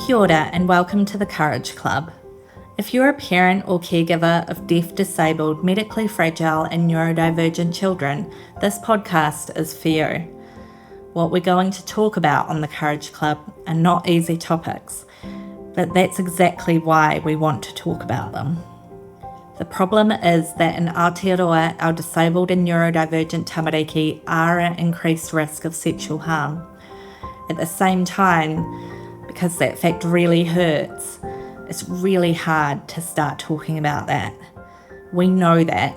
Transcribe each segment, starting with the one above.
Kia ora and welcome to the Courage Club. If you're a parent or caregiver of deaf, disabled, medically fragile and neurodivergent children, this podcast is for you. What we're going to talk about on the Courage Club are not easy topics, but that's exactly why we want to talk about them. The problem is that in Aotearoa, our disabled and neurodivergent tamariki are at increased risk of sexual harm. At the same time, because that fact really hurts, it's really hard to start talking about that. We know that.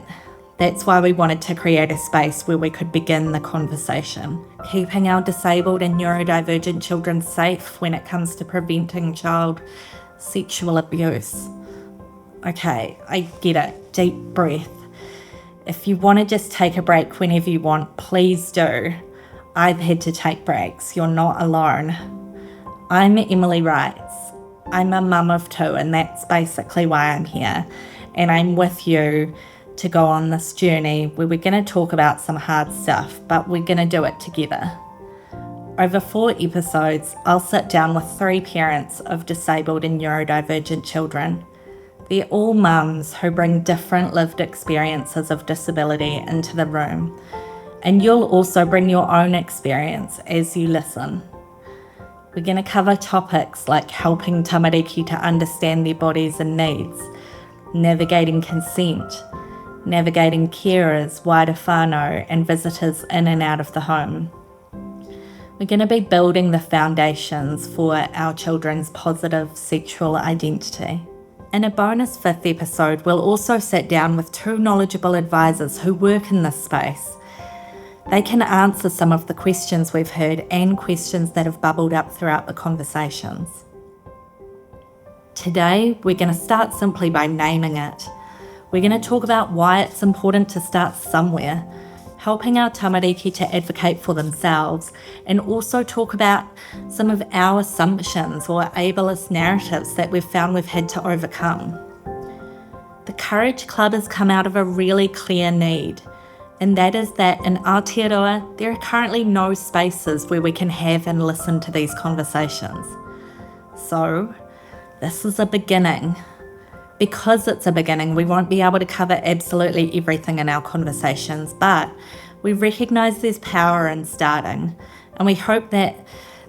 That's why we wanted to create a space where we could begin the conversation, keeping our disabled and neurodivergent children safe when it comes to preventing child sexual abuse. Okay, I get it. Deep breath. If you want to just take a break whenever you want, please do. I've had to take breaks. You're not alone. I'm Emily Wrights. I'm a mum of two, and that's basically why I'm here. And I'm with you to go on this journey where we're going to talk about some hard stuff, but we're going to do it together. Over 4 episodes, I'll sit down with 3 parents of disabled and neurodivergent children. They're all mums who bring different lived experiences of disability into the room. And you'll also bring your own experience as you listen. We're going to cover topics like helping tamariki to understand their bodies and needs, navigating consent, navigating carers, wider whānau, and visitors in and out of the home. We're going to be building the foundations for our children's positive sexual identity. In a bonus 5th episode, we'll also sit down with 2 knowledgeable advisors who work in this space. They can answer some of the questions we've heard and questions that have bubbled up throughout the conversations. Today, we're going to start simply by naming it. We're going to talk about why it's important to start somewhere, helping our tamariki to advocate for themselves, and also talk about some of our assumptions or ableist narratives that we've found we've had to overcome. The Courage Club has come out of a really clear need, and that is that in Aotearoa, there are currently no spaces where we can have and listen to these conversations. So, this is a beginning. Because it's a beginning, we won't be able to cover absolutely everything in our conversations, but we recognise there's power in starting, and we hope that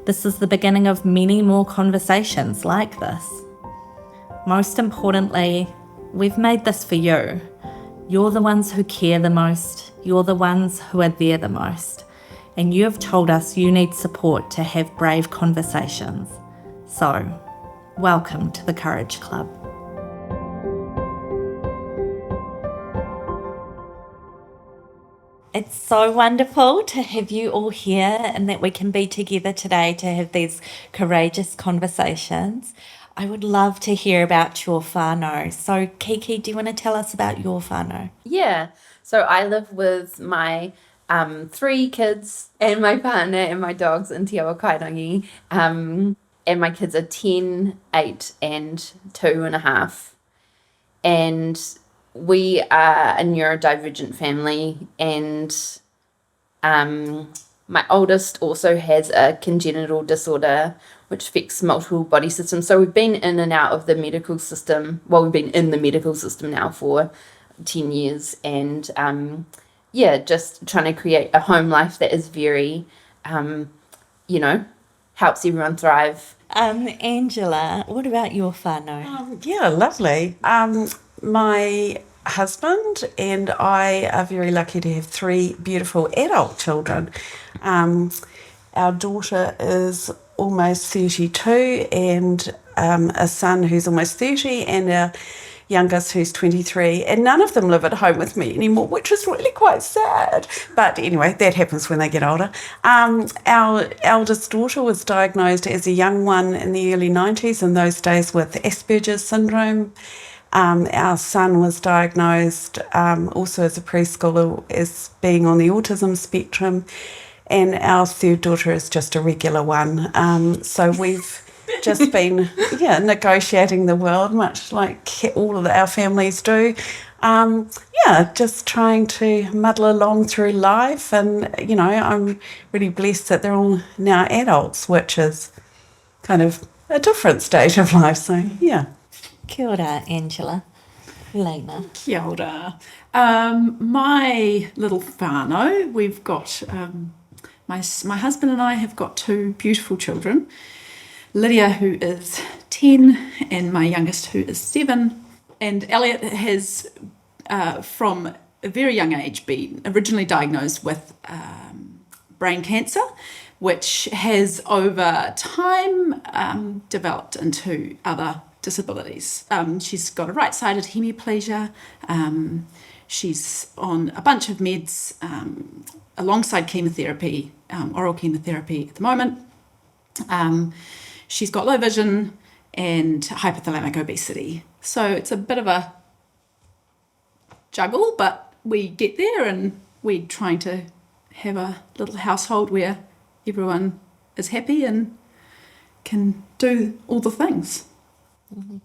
this is the beginning of many more conversations like this. Most importantly, we've made this for you. You're the ones who care the most, you're the ones who are there the most, and you have told us you need support to have brave conversations. So, welcome to the Courage Club. It's so wonderful to have you all here and that we can be together today to have these courageous conversations. I would love to hear about your whānau. So Kiki, do you want to tell us about your whānau? Yeah, so I live with my 3 kids and my partner and my dogs in Te Awa Kairangi. And my kids are 10, 8 and 2.5. And we are a neurodivergent family, and my oldest also has a congenital disorder which affects multiple body systems. So we've been in and out of the medical system. Well, we've been in the medical system now for 10 years, and just trying to create a home life that is very, helps everyone thrive. Angela, what about your whānau? Lovely. My husband and I are very lucky to have 3 beautiful adult children. Our daughter is almost 32 and a son who's almost 30 and our youngest who's 23, and none of them live at home with me anymore, which is really quite sad. But anyway, that happens when they get older. Our eldest daughter was diagnosed as a young one in the early 90s, in those days with Asperger's syndrome. Our son was diagnosed also as a preschooler as being on the autism spectrum, and our 3rd daughter is just a regular one. So we've just been negotiating the world, much like all of our families do. Just trying to muddle along through life, and I'm really blessed that they're all now adults, which is kind of a different stage of life. So, yeah. Kia ora, Angela. Lena. Kia ora. My little whānau, we've got, my husband and I have got 2 beautiful children. Lydia, who is 10, and my youngest, who is 7. And Elliot has, from a very young age, been originally diagnosed with brain cancer, which has over time developed into other disabilities. She's got a right-sided hemiplegia. She's on a bunch of meds alongside chemotherapy, oral chemotherapy at the moment. She's got low vision and hypothalamic obesity. So it's a bit of a juggle, but we get there, and we're trying to have a little household where everyone is happy and can do all the things.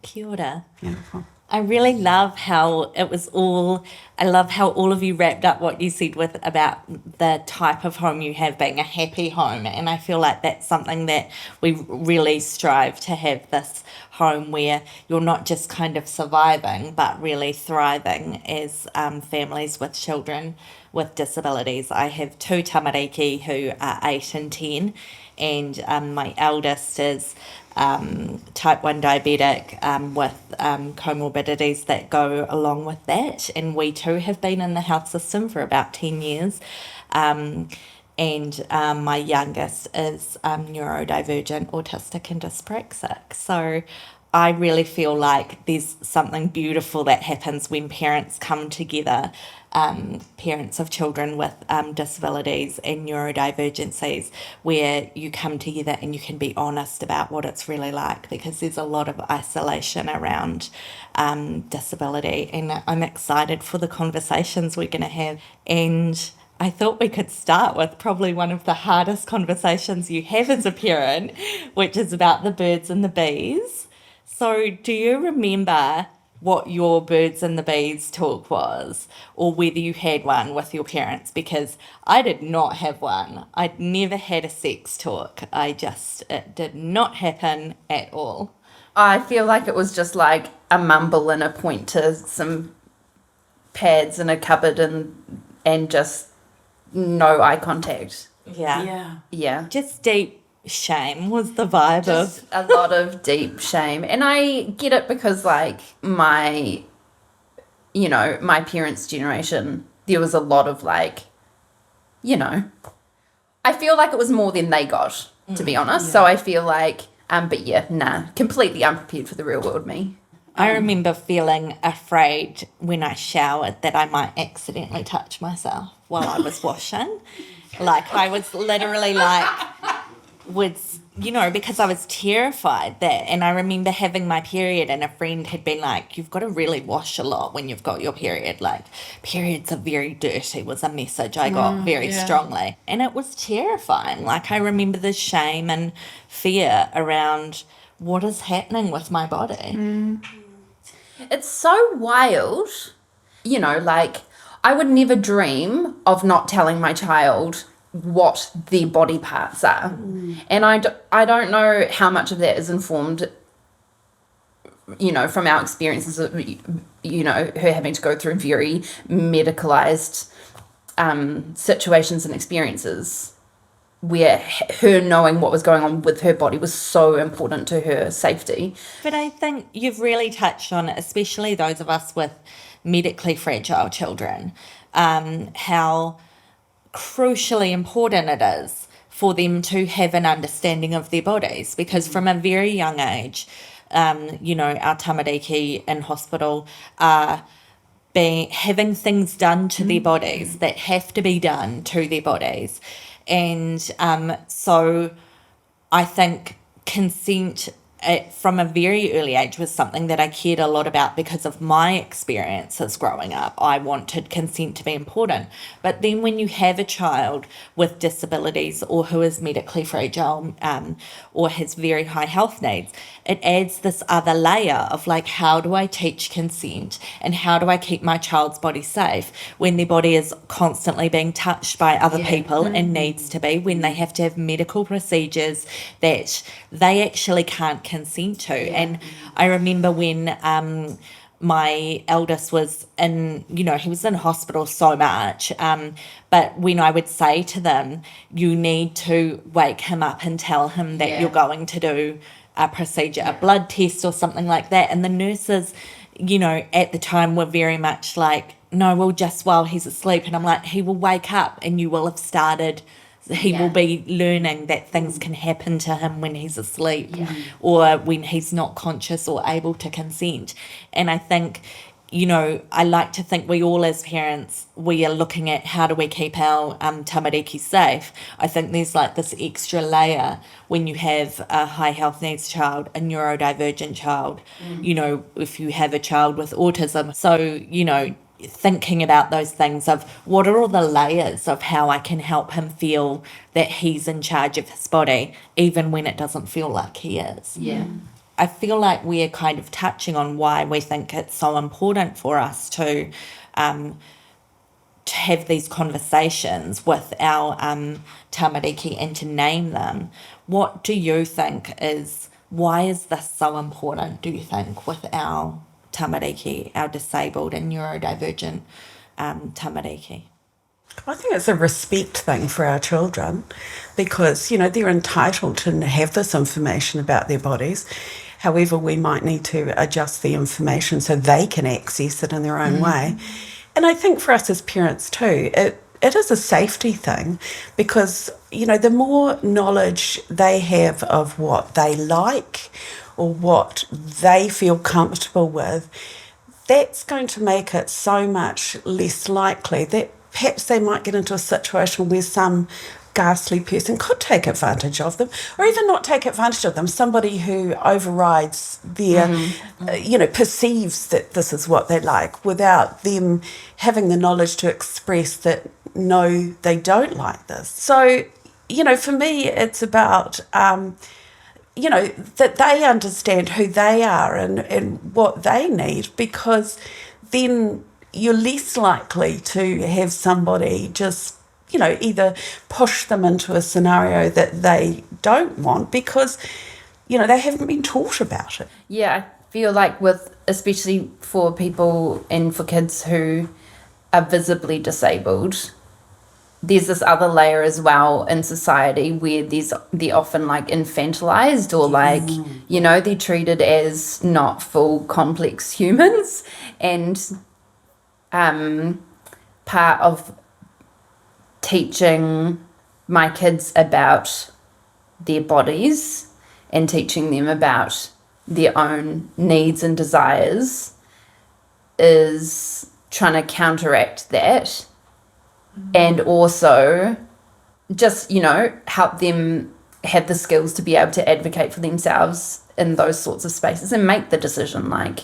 Kia ora. Beautiful. I really love how I love how all of you wrapped up what you said with about the type of home you have being a happy home. And I feel like that's something that we really strive to have, this home where you're not just kind of surviving, but really thriving as families with children with disabilities. I have 2 tamariki who are 8 and 10, and my eldest is type 1 diabetic with comorbidities that go along with that, and we too have been in the health system for about 10 years, and my youngest is neurodivergent, autistic and dyspraxic. So I really feel like there's something beautiful that happens when parents come together, parents of children with disabilities and neurodivergencies, where you come together and you can be honest about what it's really like, because there's a lot of isolation around disability, and I'm excited for the conversations we're going to have. And I thought we could start with probably one of the hardest conversations you have as a parent, which is about the birds and the bees. So do you remember what your birds and the bees talk was, or whether you had one with your parents? Because I did not have one. I'd never had a sex talk. It did not happen at all. I feel like it was just like a mumble and a point to some pads in a cupboard and just no eye contact. Yeah. Just deep shame was the vibe. Just a lot of deep shame. And I get it, because like my parents' generation, there was a lot of like, I feel like it was more than they got, to be honest. So I feel like, completely unprepared for the real world me. I remember feeling afraid when I showered that I might accidentally touch myself while I was washing. Like, I was literally like, because I was terrified that, and I remember having my period, and a friend had been like, you've got to really wash a lot when you've got your period. Like, periods are very dirty was a message I got very strongly. And it was terrifying. Like, I remember the shame and fear around what is happening with my body. It's so wild. Like, I would never dream of not telling my child what their body parts are. And I don't know how much of that is informed, from our experiences of, her having to go through very medicalized situations and experiences, where her knowing what was going on with her body was so important to her safety. But I think you've really touched on it, especially those of us with medically fragile children, how crucially important it is for them to have an understanding of their bodies, because from a very young age, our tamariki in hospital are having things done to their bodies that have to be done to their bodies. And so I think consent from a very early age was something that I cared a lot about because of my experiences growing up. I wanted consent to be important. But then when you have a child with disabilities, or who is medically fragile, or has very high health needs, it adds this other layer of like, how do I teach consent, and how do I keep my child's body safe when their body is constantly being touched by other people and needs to be, when they have to have medical procedures that they actually can't consent to. And I remember when my eldest was in, he was in hospital so much, but when I would say to them, you need to wake him up and tell him that you're going to do a procedure, a blood test or something like that, and the nurses, at the time were very much like, no, well, just while he's asleep. And I'm like, he will wake up and you will have started, he will be learning that things can happen to him when he's asleep or when he's not conscious or able to consent. And I think, I like to think we all as parents, we are looking at how do we keep our tamariki safe. I think there's like this extra layer when you have a high health needs child, a neurodivergent child, if you have a child with autism. So, thinking about those things of what are all the layers of how I can help him feel that he's in charge of his body, even when it doesn't feel like he is. Yeah. I feel like we're kind of touching on why we think it's so important for us to have these conversations with our tamariki and to name them. What do you think why is this so important, do you think, with our tamariki, our disabled and neurodivergent tamariki? I think it's a respect thing for our children because, they're entitled to have this information about their bodies. However, we might need to adjust the information so they can access it in their own way. And I think for us as parents too, it is a safety thing because, the more knowledge they have of what they like or what they feel comfortable with, that's going to make it so much less likely that perhaps they might get into a situation where some ghastly person could take advantage of them, or even not take advantage of them, somebody who overrides their, perceives that this is what they like without them having the knowledge to express that, no, they don't like this. So, for me, it's about, that they understand who they are and what they need, because then you're less likely to have somebody just, either push them into a scenario that they don't want because, they haven't been taught about it. Yeah, I feel like especially for people and for kids who are visibly disabled, there's this other layer as well in society where they're often like infantilized or like, they're treated as not full complex humans. And part of teaching my kids about their bodies and teaching them about their own needs and desires is trying to counteract that and also just, help them have the skills to be able to advocate for themselves in those sorts of spaces and make the decision, like,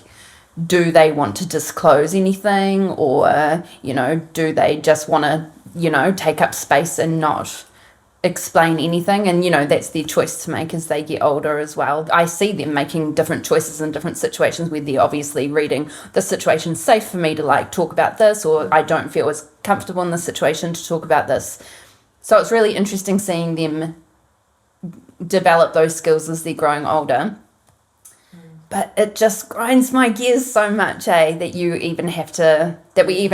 do they want to disclose anything or, do they just want to, take up space and not explain anything? And, that's their choice to make as they get older as well. I see them making different choices in different situations where they're obviously reading the situation's safe for me to like talk about this, or I don't feel as comfortable in this situation to talk about this. So it's really interesting seeing them develop those skills as they're growing older. But it just grinds my gears so much, that we even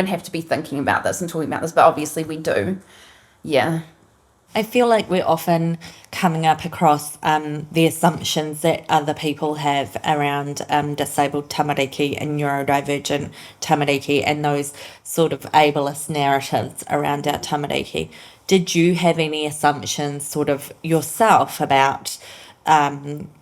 have to be thinking about this and talking about this. But obviously we do. Yeah. I feel like we're often coming up across the assumptions that other people have around disabled tamariki and neurodivergent tamariki and those sort of ableist narratives around our tamariki. Did you have any assumptions sort of yourself about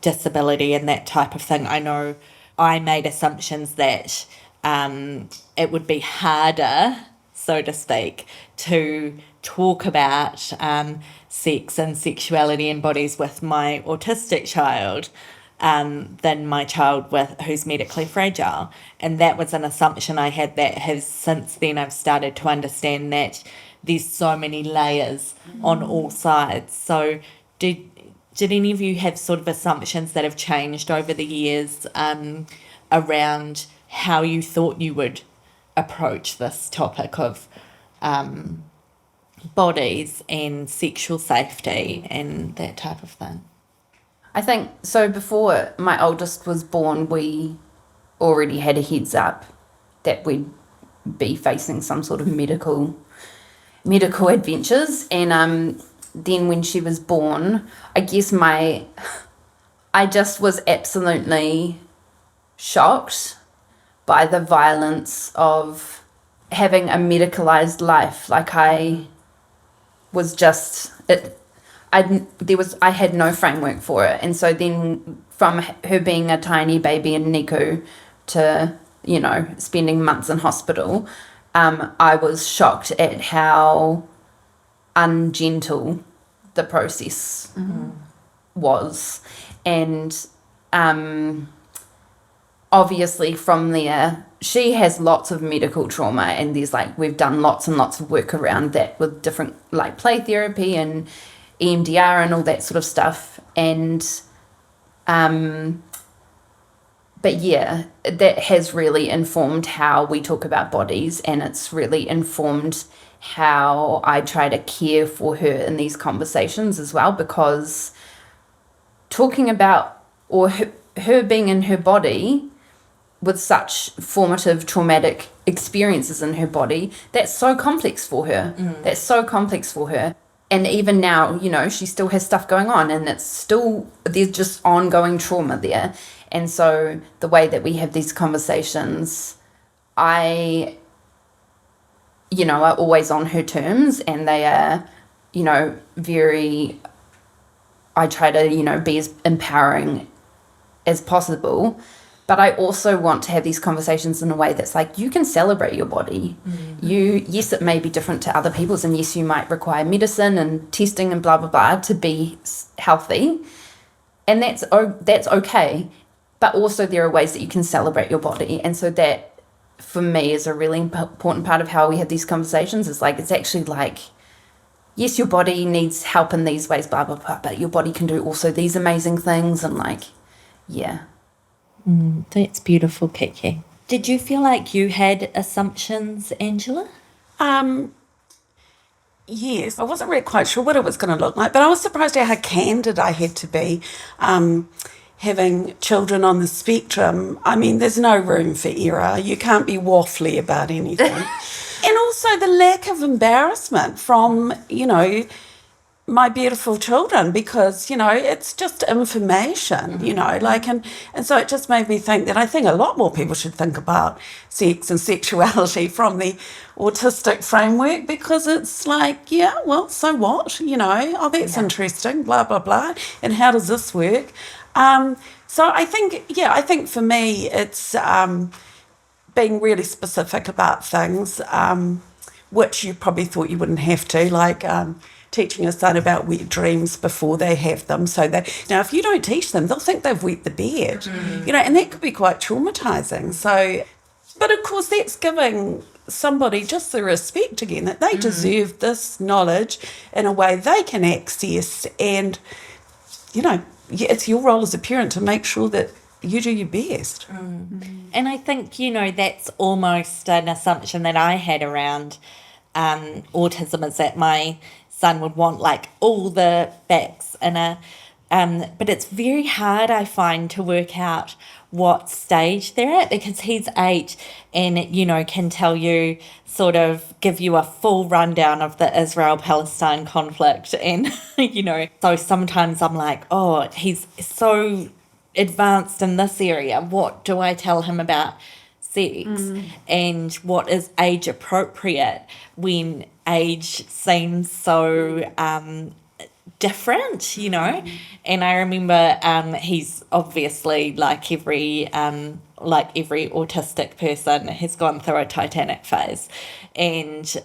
disability and that type of thing? I know I made assumptions that it would be harder, so to speak, to talk about sex and sexuality and bodies with my autistic child than my child who's medically fragile. And that was an assumption I had that has since then I've started to understand that there's so many layers on all sides. So did any of you have sort of assumptions that have changed over the years around how you thought you would approach this topic of bodies and sexual safety and that type of thing? I think so. Before my oldest was born, we already had a heads up that we'd be facing some sort of medical adventures, and then when she was born, I guess I just was absolutely shocked by the violence of having a medicalized life. Like I was just I had no framework for it, and so then from her being a tiny baby in NICU to spending months in hospital, I was shocked at how ungentle the process was, and obviously from there she has lots of medical trauma, and we've done lots and lots of work around that with different play therapy and EMDR and all that sort of stuff, and but yeah, that has really informed how we talk about bodies, and it's really informed how I try to care for her in these conversations as well, because talking about her being in her body with such formative traumatic experiences in her body, that's so complex for her. That's so complex for her. And even now, she still has stuff going on, and there's just ongoing trauma there. And so the way that we have these conversations, are always on her terms, and they are, I try to, be as empowering as possible. But I also want to have these conversations in a way that's you can celebrate your body. Yes, it may be different to other people's, and yes, you might require medicine and testing and blah, blah, blah to be healthy. And that's okay. But also there are ways that you can celebrate your body. And so that, for me, is a really important part of how we have these conversations. It's it's actually yes, your body needs help in these ways, blah, blah, blah, but your body can do also these amazing things, and yeah. That's beautiful, Kiki. Did you feel like you had assumptions, Angela? Yes, I wasn't really quite sure what it was going to look like, but I was surprised at how candid I had to be. Having children on the spectrum, I mean, there's no room for error. You can't be waffly about anything. And also the lack of embarrassment from, my beautiful children, because, it's just information, and so it just made me think that I think a lot more people should think about sex and sexuality from the autistic framework, because it's yeah, well, so what, that's interesting, blah, blah, blah, and how does this work? So I think for me it's being really specific about things, which you probably thought you wouldn't have to, teaching a son about wet dreams before they have them. So now if you don't teach them, they'll think they've wet the bed, and that could be quite traumatizing. So, but of course that's giving somebody just the respect again, that they deserve this knowledge in a way they can access, and, it's your role as a parent to make sure that you do your best. And I think, that's almost an assumption that I had around autism, is that my son would want all the facts but it's very hard, I find, to work out what stage they're at, because he's 8 and can tell you, sort of give you a full rundown of the Israel-Palestine conflict, and so sometimes I'm oh, he's so advanced in this area, what do I tell him about sex, and what is age appropriate when age seems so different, and I remember he's obviously every autistic person has gone through a Titanic phase, and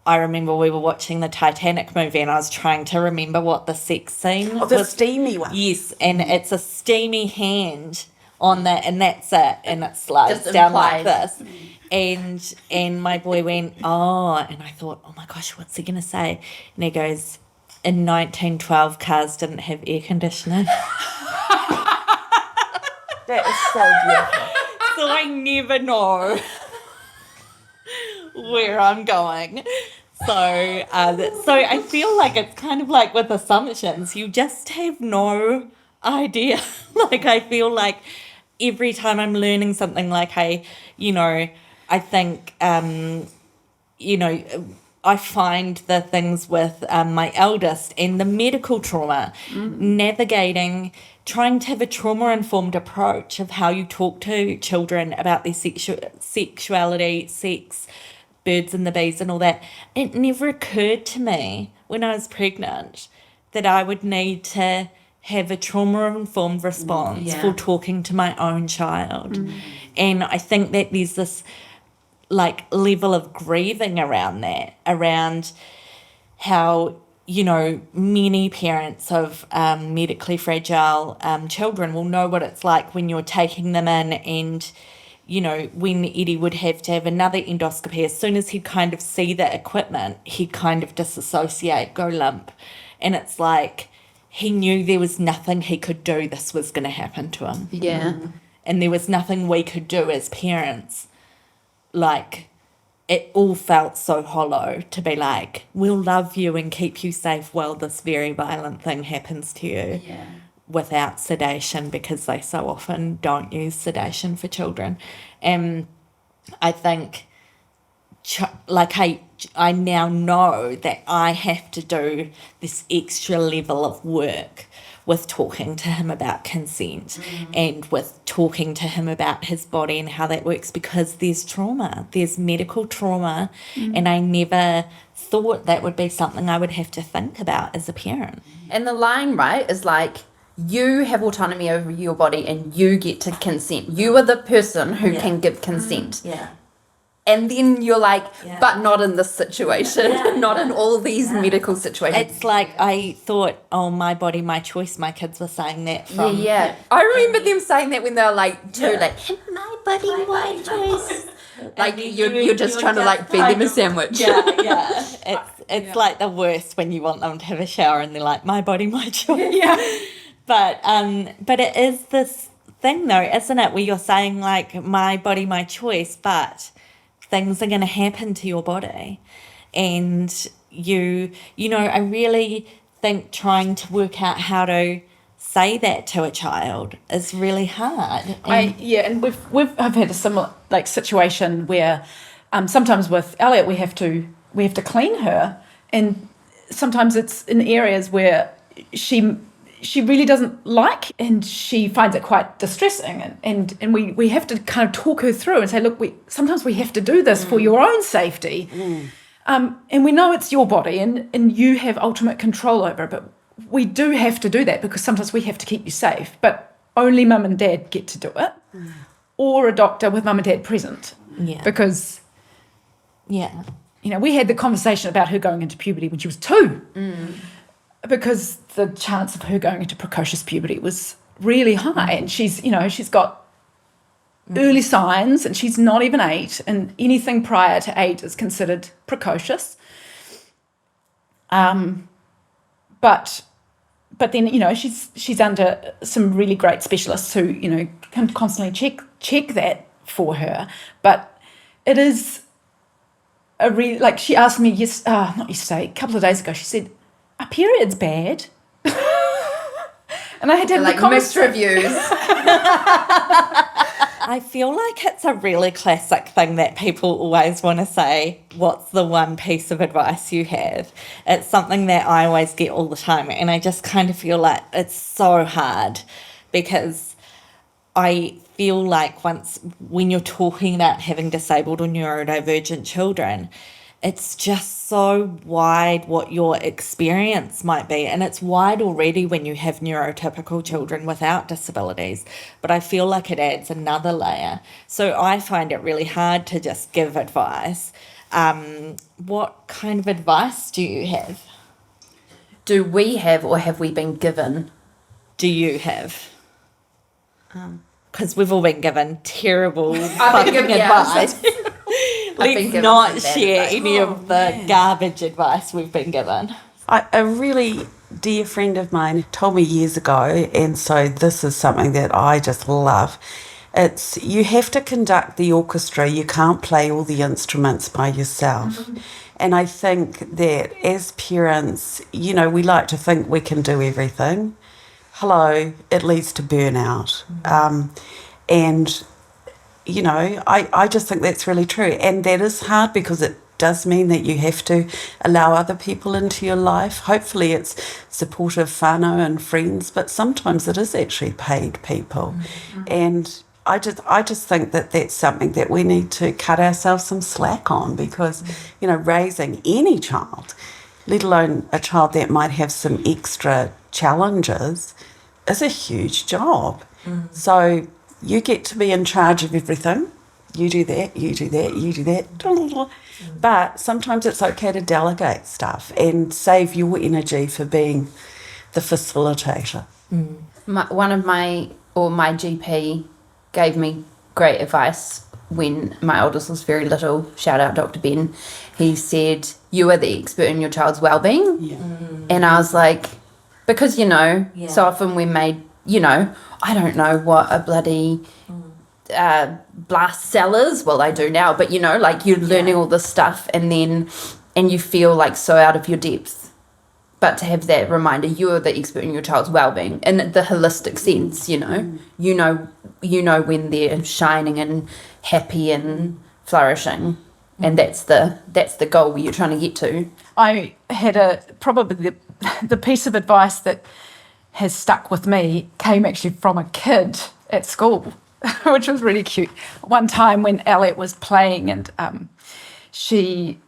I remember we were watching the Titanic movie, and I was trying to remember what the sex scene was. The steamy one. Yes, and it's a steamy hand on that, and that's it, and it slides Just down implied. like this. And my boy went, oh, and I thought, oh my gosh, what's he gonna say? And he goes, in 1912 cars didn't have air conditioning. That is so beautiful. So I never know where I'm going. So I feel like it's kind of like with assumptions, you just have no idea. Like, I feel like every time I'm learning something, like, I think, I find the things with my eldest and the medical trauma, navigating, trying to have a trauma-informed approach of how you talk to children about their sexuality, sex, birds and the bees and all that. It never occurred to me when I was pregnant that I would need to have a trauma-informed response for talking to my own child. And I think that there's this like level of grieving around that, around how, many parents of medically fragile children will know what it's like when you're taking them in, and, when Eddie would have to have another endoscopy, as soon as he'd kind of see the equipment, he'd kind of disassociate, go limp. And it's like he knew there was nothing he could do, this was going to happen to him. Yeah. And there was nothing we could do as parents. Like, it all felt so hollow to be like, we'll love you and keep you safe while this very violent thing happens to you without sedation, because they so often don't use sedation for children. And I think, I now know that I have to do this extra level of work with talking to him about consent and with talking to him about his body and how that works, because there's trauma, there's medical trauma, and I never thought that would be something I would have to think about as a parent. And the line, right, is like, you have autonomy over your body and you get to consent. You are the person who can give consent. And then you're like, but not in this situation, not in all these medical situations. It's like, I thought, oh, my body, my choice. My kids were saying that from... Yeah. I remember them saying that when they were like two, like, my body, my choice. like you're just trying to like feed them a sandwich. It's like the worst when you want them to have a shower and they're like, my body, my choice. But it is this thing though, isn't it, where you're saying like, my body, my choice, but things are going to happen to your body. And I really think trying to work out how to say that to a child is really hard. And I've had a similar like situation where sometimes with Elliot we have to clean her, and sometimes it's in areas where she really doesn't like, and she finds it quite distressing, and we have to kind of talk her through and say, look, sometimes we have to do this for your own safety, and we know it's your body and you have ultimate control over it, but we do have to do that because sometimes we have to keep you safe, but only mum and dad get to do it, or a doctor with mum and dad present, because we had the conversation about her going into puberty when she was 2, because the chance of her going into precocious puberty was really high, and she's got early signs, and she's not even 8, and anything prior to 8 is considered precocious. But then she's under some really great specialists who can constantly check that for her. But it is a really, like, she asked me not yesterday, a couple of days ago. She said, "Are periods bad?" And I had to have like mixed reviews. I feel like it's a really classic thing that people always want to say, what's the one piece of advice you have? It's something that I always get all the time, and I just kind of feel like it's so hard, because I feel like when you're talking about having disabled or neurodivergent children, it's just so wide what your experience might be. And it's wide already when you have neurotypical children without disabilities. But I feel like it adds another layer. So I find it really hard to just give advice. What kind of advice do you have? Do we have, or have we been given? Do you have? Because we've all been given terrible I've been given advice. Let's not share advice. any of the garbage advice we've been given. A really dear friend of mine told me years ago, and so this is something that I just love. It's, you have to conduct the orchestra. You can't play all the instruments by yourself. Mm-hmm. And I think that as parents, we like to think we can do everything. hello, it leads to burnout. And, you know, I just think that's really true. And that is hard because it does mean that you have to allow other people into your life. Hopefully it's supportive whānau and friends, but sometimes it is actually paid people. And I just think that that's something that we need to cut ourselves some slack on, because, you know, raising any child, let alone a child that might have some extra challenges, is a huge job. So you get to be in charge of everything. You do that, you do that, you do that. But sometimes it's okay to delegate stuff and save your energy for being the facilitator. My GP gave me great advice when my oldest was very little. Shout out Dr. Ben. He said, you are the expert in your child's well-being. And I was like, because, you know, so often we're made, you know, I don't know what a bloody blast cellars, well, I do now, but, you know, like you're learning all this stuff and you feel like so out of your depth. But to have that reminder, you're the expert in your child's well-being in the holistic sense, you know when they're shining and happy and flourishing, and that's the goal you're trying to get to. I had probably the piece of advice that has stuck with me came actually from a kid at school, which was really cute. One time when Elliot was playing and she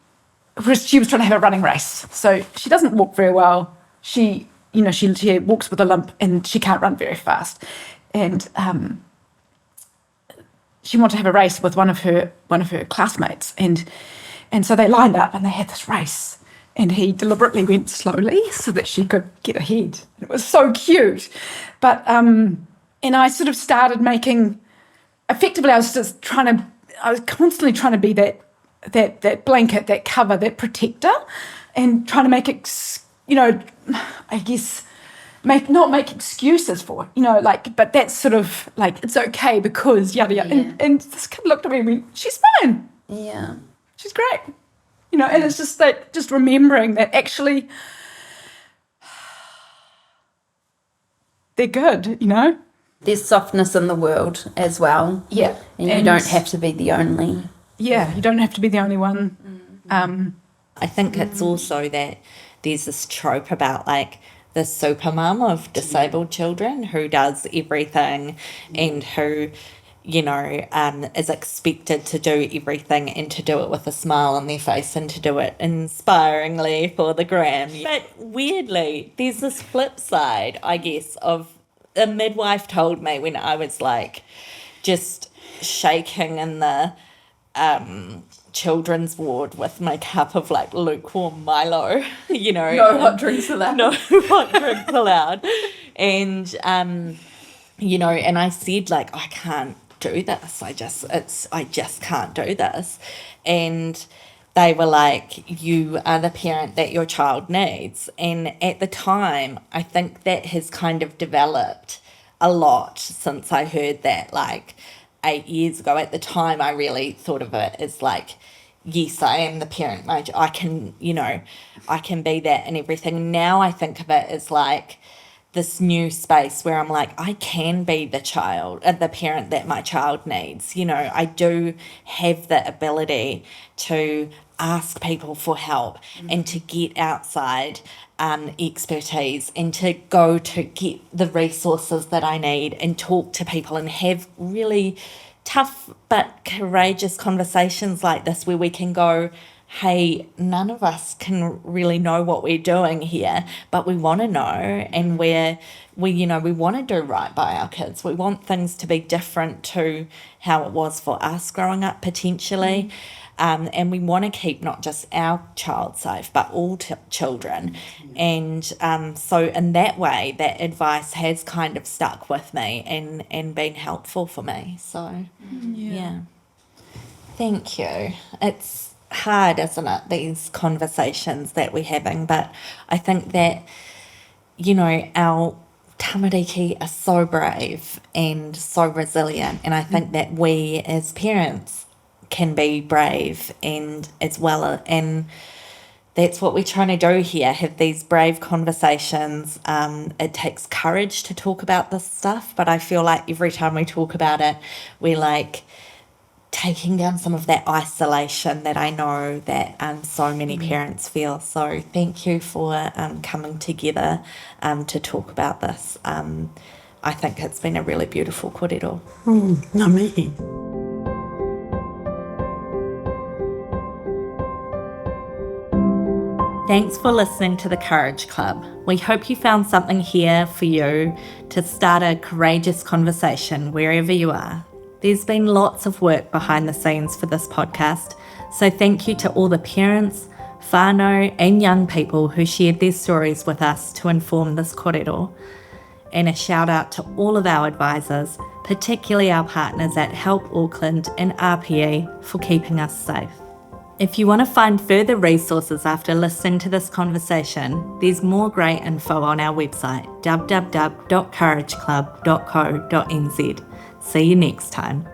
was trying to have a running race. So she doesn't walk very well. She walks with a limp and she can't run very fast. And she wanted to have a race with one of her classmates. And so they lined up and they had this race. And he deliberately went slowly so that she could get ahead. It was so cute. But and I sort of started effectively I was constantly trying to be that blanket, that cover, that protector, and trying to make it, you know, I guess not make excuses for it, you know, like, but that's sort of like, it's okay because yada yada. Yeah. And this kid looked at me and went, she's fine. Yeah. She's great. You know, and it's just like, just remembering that actually they're good, you know? There's softness in the world as well. Yeah. And you don't have to be the only. Yeah, you don't have to be the only one. I think it's also that there's this trope about like the super mum of disabled children who does everything and who, you know, is expected to do everything and to do it with a smile on their face and to do it inspiringly for the gram. But weirdly, there's this flip side, I guess, of a midwife told me when I was like just shaking in the children's ward with my cup of like lukewarm Milo, you know. No hot drinks allowed. No hot drinks allowed. And, you know, and I said like, I can't do this. I just can't do this. And they were like, you are the parent that your child needs. And at the time, I think that has kind of developed a lot since I heard that, like 8 years ago. At the time, I really thought of it as like, yes, I am the parent. I can, you know, I can be that and everything. Now I think of it as like this new space where I'm like, I can be the parent that my child needs. You know, I do have the ability to ask people for help and to get outside expertise and to go to get the resources that I need and talk to people and have really tough but courageous conversations like this where we can go, hey, none of us can really know what we're doing here, but we want to know, and we want to do right by our kids. We want things to be different to how it was for us growing up potentially. And we want to keep not just our child safe, but all children. And so in that way, that advice has kind of stuck with me and been helpful for me. So, yeah. Thank you. It's hard, isn't it, these conversations that we're having? But I think that, you know, our tamariki are so brave and so resilient. And I think that we as parents can be brave and as well, and that's what we're trying to do here, have these brave conversations. It takes courage to talk about this stuff, but I feel like every time we talk about it, we're like taking down some of that isolation that I know that so many parents feel. So thank you for coming together to talk about this. I think it's been a really beautiful kōrero. Ngā mihi. Thanks for listening to the Courage Club. We hope you found something here for you to start a courageous conversation wherever you are. There's been lots of work behind the scenes for this podcast, so thank you to all the parents, whānau and young people who shared their stories with us to inform this kōrero. And a shout out to all of our advisors, particularly our partners at Help Auckland and RPE for keeping us safe. If you want to find further resources after listening to this conversation, there's more great info on our website, www.courageclub.co.nz. See you next time.